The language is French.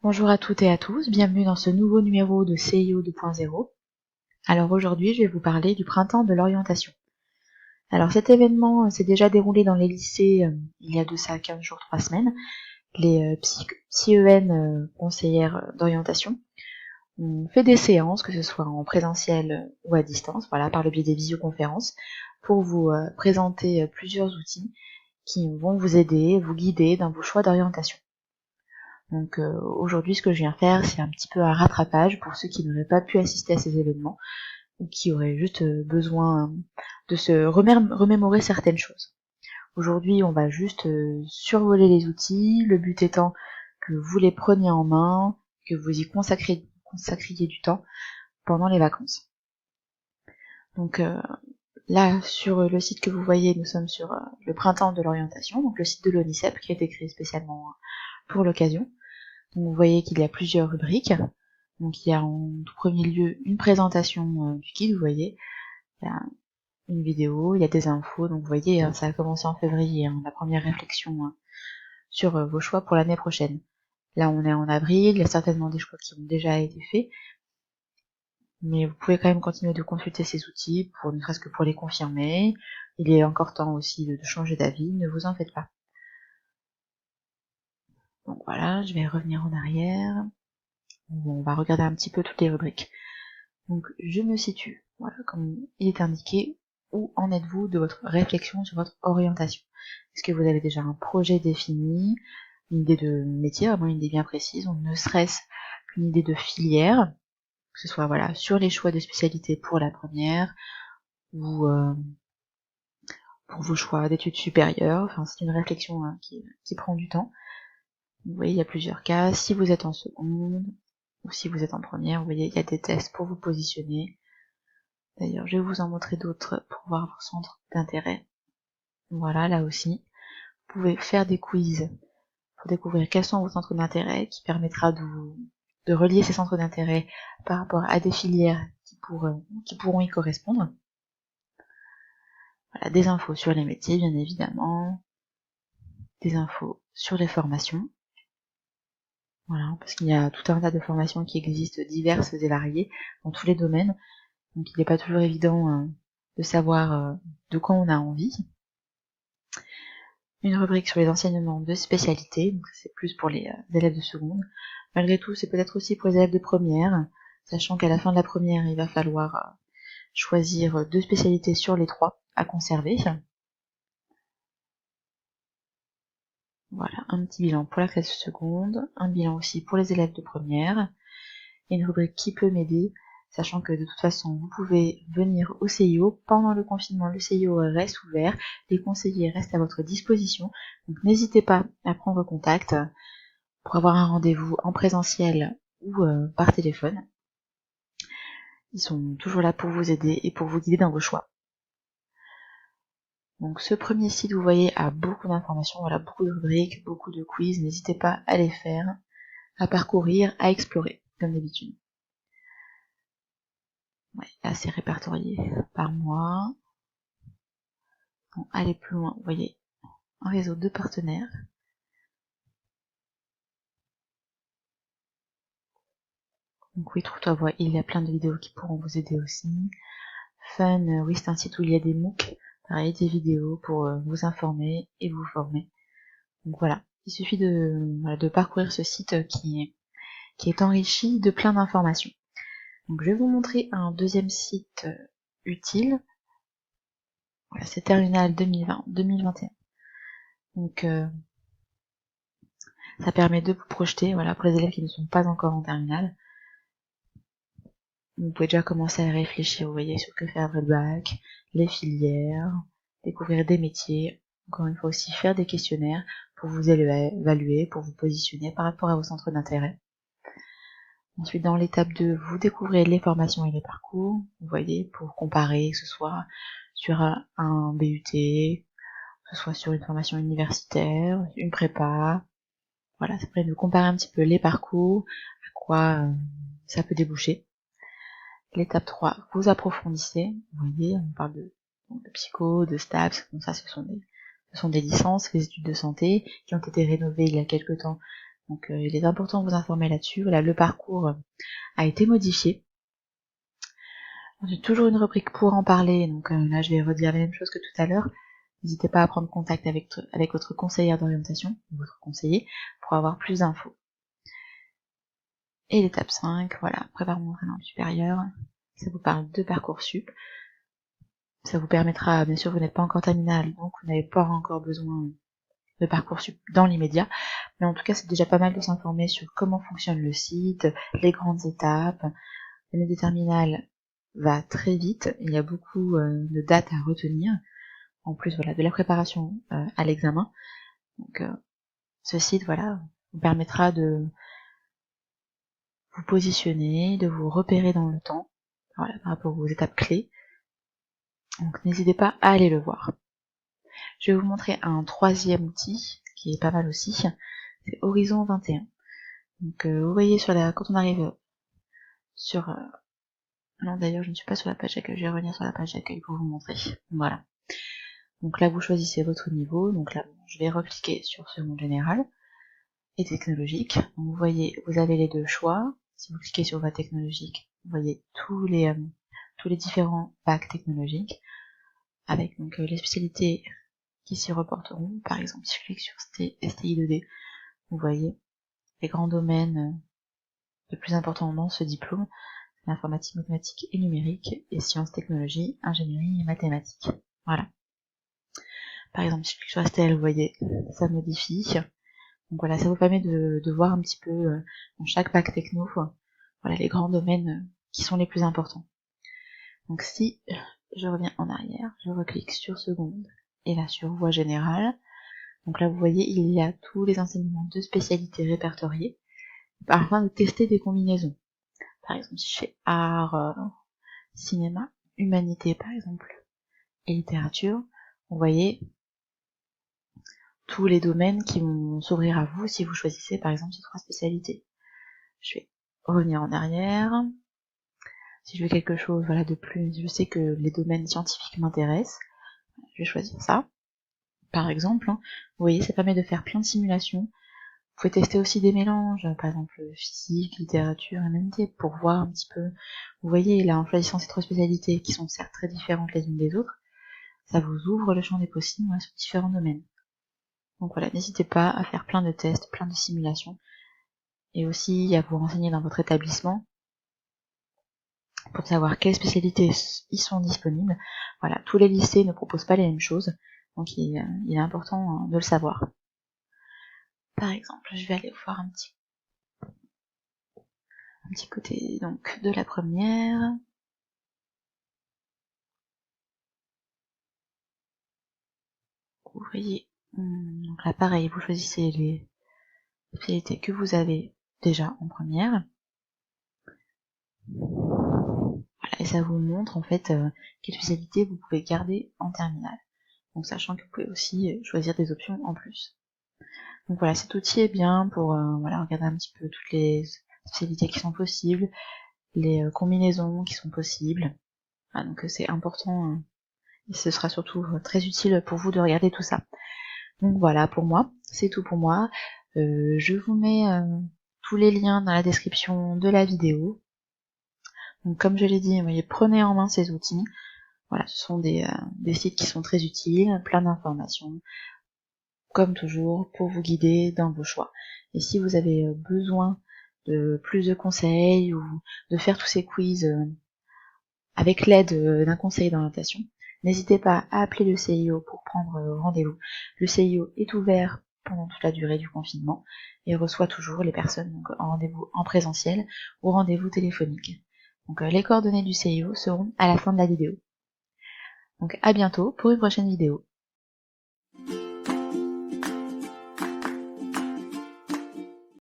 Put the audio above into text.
Bonjour à toutes et à tous, bienvenue dans ce nouveau numéro de CIO 2.0. Alors aujourd'hui, je vais vous parler du printemps de l'orientation. Alors cet événement s'est déjà déroulé dans les lycées il y a de ça 15 jours, 3 semaines. Les psy-EN conseillères d'orientation ont fait des séances, que ce soit en présentiel ou à distance, voilà, par le biais des visioconférences, pour vous présenter plusieurs outils qui vont vous aider, vous guider dans vos choix d'orientation. Donc aujourd'hui, ce que je viens faire, c'est un petit peu un rattrapage pour ceux qui n'auraient pas pu assister à ces événements ou qui auraient juste besoin de se remémorer certaines choses. Aujourd'hui, on va juste survoler les outils, le but étant que vous les preniez en main, que vous y consacriez du temps pendant les vacances. Donc là, sur le site que vous voyez, nous sommes sur le printemps de l'orientation, donc le site de l'ONICEP qui a été créé spécialement pour l'occasion. Donc vous voyez qu'il y a plusieurs rubriques. Donc il y a en tout premier lieu une présentation du guide, vous voyez, il y a une vidéo, il y a des infos, donc vous voyez, ça a commencé en février, la première réflexion sur vos choix pour l'année prochaine. Là on est en avril, il y a certainement des choix qui ont déjà été faits, mais vous pouvez quand même continuer de consulter ces outils, ne serait-ce que pour les confirmer. Il est encore temps aussi de changer d'avis, ne vous en faites pas. Donc voilà, je vais revenir en arrière. On va regarder un petit peu toutes les rubriques. Donc je me situe, voilà, comme il est indiqué, où en êtes-vous de votre réflexion sur votre orientation? Est-ce que vous avez déjà un projet défini, une idée de métier, vraiment une idée bien précise, ou ne serait-ce qu'une idée de filière, que ce soit voilà sur les choix de spécialité pour la première, ou pour vos choix d'études supérieures, enfin c'est une réflexion qui prend du temps. Vous voyez, il y a plusieurs cas, si vous êtes en seconde, ou si vous êtes en première, vous voyez, il y a des tests pour vous positionner. D'ailleurs, je vais vous en montrer d'autres pour voir vos centres d'intérêt. Voilà, là aussi, vous pouvez faire des quiz pour découvrir quels sont vos centres d'intérêt, qui permettra de relier ces centres d'intérêt par rapport à des filières qui pourront y correspondre. Voilà, des infos sur les métiers, bien évidemment, des infos sur les formations. Voilà, parce qu'il y a tout un tas de formations qui existent diverses et variées dans tous les domaines, donc il n'est pas toujours évident de savoir de quoi on a envie. Une rubrique sur les enseignements de spécialité, donc c'est plus pour les élèves de seconde. Malgré tout, c'est peut-être aussi pour les élèves de première, sachant qu'à la fin de la première, il va falloir choisir 2 spécialités sur les 3 à conserver. Voilà, un petit bilan pour la classe de seconde, un bilan aussi pour les élèves de première, et une rubrique qui peut m'aider, sachant que de toute façon, vous pouvez venir au CIO. Pendant le confinement, le CIO reste ouvert, les conseillers restent à votre disposition, donc n'hésitez pas à prendre contact pour avoir un rendez-vous en présentiel ou par téléphone. Ils sont toujours là pour vous aider et pour vous guider dans vos choix. Donc ce premier site, vous voyez, a beaucoup d'informations, voilà, beaucoup de rubriques, beaucoup de quiz, n'hésitez pas à les faire, à parcourir, à explorer, comme d'habitude. Ouais, là c'est répertorié par mois. Bon, allez plus loin, vous voyez, un réseau de partenaires. Donc oui, Trouve-toi Voix, il y a plein de vidéos qui pourront vous aider aussi. Fun, oui, c'est un site où il y a des MOOC, pareil, des vidéos pour vous informer et vous former. Donc voilà, il suffit de parcourir ce site qui est enrichi de plein d'informations. Donc je vais vous montrer un deuxième site utile. Voilà, c'est Terminal 2020-2021. Donc ça permet de vous projeter, voilà, pour les élèves qui ne sont pas encore en terminale. Vous pouvez déjà commencer à réfléchir, vous voyez, sur que faire après le bac, les filières, découvrir des métiers, encore une fois aussi faire des questionnaires pour vous évaluer, pour vous positionner par rapport à vos centres d'intérêt. Ensuite, dans l'étape 2, vous découvrez les formations et les parcours, vous voyez, pour comparer, que ce soit sur un BUT, que ce soit sur une formation universitaire, une prépa. Voilà, ça permet de comparer un petit peu les parcours, à quoi ça peut déboucher. L'étape 3, vous approfondissez, vous voyez, on parle de psycho, de STAPS, donc ça ce sont des licences, les études de santé, qui ont été rénovées il y a quelque temps Donc il est important de vous informer là-dessus. Voilà, le parcours a été modifié. J'ai toujours une rubrique pour en parler, donc là je vais redire la même chose que tout à l'heure. N'hésitez pas à prendre contact avec votre conseillère d'orientation, votre conseiller, pour avoir plus d'infos. Et l'étape 5, voilà, préparation d'entraînement supérieur, ça vous parle de Parcoursup. Ça vous permettra, bien sûr vous n'êtes pas encore terminale, donc vous n'avez pas encore besoin de Parcoursup dans l'immédiat, mais en tout cas c'est déjà pas mal de s'informer sur comment fonctionne le site, les grandes étapes. L'année de terminale va très vite, il y a beaucoup de dates à retenir, en plus voilà de la préparation à l'examen. Donc ce site voilà vous permettra de vous positionner, de vous repérer dans le temps, voilà, par rapport aux étapes clés. Donc n'hésitez pas à aller le voir. Je vais vous montrer un troisième outil qui est pas mal aussi, c'est Horizon 21. Donc vous voyez quand on arrive sur non d'ailleurs je ne suis pas sur la page d'accueil, je vais revenir sur la page d'accueil pour vous montrer. Voilà. Donc là vous choisissez votre niveau, donc là je vais recliquer sur seconde générale et technologique. Donc vous voyez, vous avez les deux choix. Si vous cliquez sur voie technologique, vous voyez tous les différents bacs technologiques avec donc les spécialités qui s'y reporteront. Par exemple, si je clique sur STI 2D, vous voyez les grands domaines les plus importants dans ce diplôme, l'informatique, mathématiques et numérique, et sciences, technologies, ingénierie et mathématiques. Voilà. Par exemple, si je clique sur STL, vous voyez, ça modifie. Donc voilà, ça vous permet de voir un petit peu dans chaque bac techno, voilà les grands domaines qui sont les plus importants. Donc si je reviens en arrière, je reclique sur seconde et là sur voie générale. Donc là vous voyez, il y a tous les enseignements de spécialités répertoriés afin de tester des combinaisons. Par exemple, si je fais art, cinéma, humanité par exemple, et littérature, vous voyez tous les domaines qui vont s'ouvrir à vous si vous choisissez par exemple ces trois spécialités. Je vais revenir en arrière. Si je veux quelque chose voilà, de plus, je sais que les domaines scientifiques m'intéressent, je vais choisir ça. Par exemple, vous voyez, ça permet de faire plein de simulations. Vous pouvez tester aussi des mélanges, par exemple physique, littérature, humanité, pour voir un petit peu. Vous voyez, là, en choisissant ces trois spécialités, qui sont certes très différentes les unes des autres, ça vous ouvre le champ des possibles sur différents domaines. Donc voilà, n'hésitez pas à faire plein de tests, plein de simulations, et aussi à vous renseigner dans votre établissement pour savoir quelles spécialités y sont disponibles. Voilà, tous les lycées ne proposent pas les mêmes choses, donc il est important de le savoir. Par exemple, je vais aller voir un petit côté donc de la première. Vous voyez, donc là pareil, vous choisissez les spécialités que vous avez déjà en première. Voilà, et ça vous montre en fait quelles spécialités vous pouvez garder en terminale. Donc sachant que vous pouvez aussi choisir des options en plus. Donc voilà, cet outil est bien pour voilà, regarder un petit peu toutes les spécialités qui sont possibles, les combinaisons qui sont possibles. Voilà, donc c'est important et ce sera surtout très utile pour vous de regarder tout ça. Donc voilà, pour moi, c'est tout pour moi. Je vous mets tous les liens dans la description de la vidéo. Donc comme je l'ai dit, voyez, prenez en main ces outils. Voilà, ce sont des sites qui sont très utiles, plein d'informations, comme toujours, pour vous guider dans vos choix. Et si vous avez besoin de plus de conseils ou de faire tous ces quiz avec l'aide d'un conseiller d'orientation, n'hésitez pas à appeler le CIO pour prendre rendez-vous. Le CIO est ouvert pendant toute la durée du confinement et reçoit toujours les personnes donc, en rendez-vous en présentiel ou rendez-vous téléphonique. Donc les coordonnées du CIO seront à la fin de la vidéo. Donc à bientôt pour une prochaine vidéo.